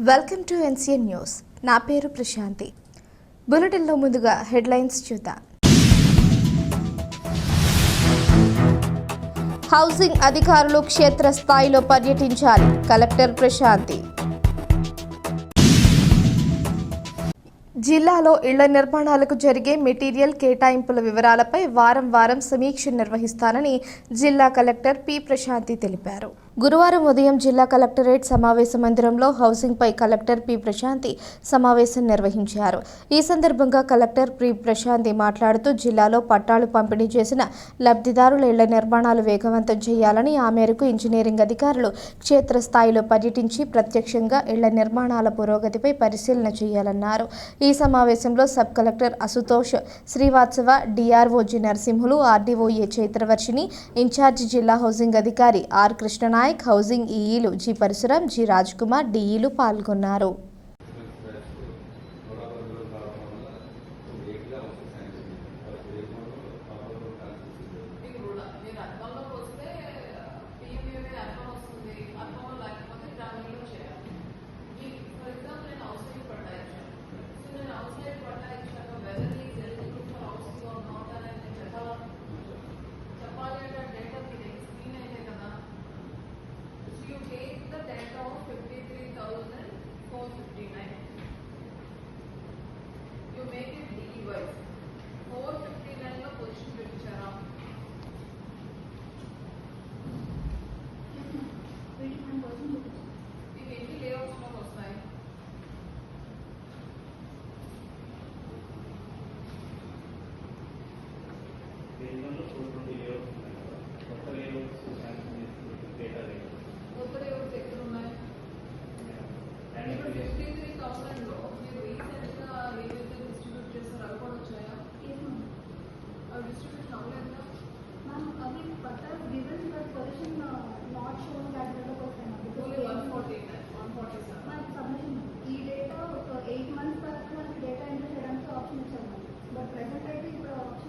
Welcome to NCN news. నా పేరు ప్రశాంతి. బులెటిన్లో ముందుగా హెడ్లైన్స్ చూద్దాం. హౌసింగ్ అధికారులు క్షేత్రస్థాయిలో పర్యటించాలి. కలెక్టర్ ప్రశాంతి. జిల్లాలో ఇళ్ల నిర్మాణాలకు జరిగే మెటీరియల్ కేటాయింపుల వివరాలపై వారం సమీక్ష నిర్వహిస్తానని జిల్లా కలెక్టర్ పి ప్రశాంతి తెలిపారు. గురువారం ఉదయం జిల్లా కలెక్టరేట్ సమావేశ మందిరంలో హౌసింగ్పై కలెక్టర్ పి ప్రశాంతి సమావేశం నిర్వహించారు. ఈ సందర్భంగా కలెక్టర్ పి ప్రశాంతి మాట్లాడుతూ జిల్లాలో పట్టాలు పంపిణీ చేసిన లబ్ధిదారుల ఇళ్ల నిర్మాణాలు వేగవంతం చేయాలని, ఆ మేరకు ఇంజనీరింగ్ అధికారులు క్షేత్రస్థాయిలో పర్యటించి ప్రత్యక్షంగా ఇళ్ల నిర్మాణాల పురోగతిపై పరిశీలన చేయాలన్నారు. ఈ సమావేశంలో sub collector Ashutosh Srivastava, DRO G Narasimhulu, RDO A Chaitravarshini, incharge జిల్లా హౌసింగ్ అధికారి ఆర్ కృష్ణనాయక్, హౌసింగ్ ఈఈలు జి పరశురాం, జి రాజ్ కుమార్, డిఈలు పాల్గొన్నారు.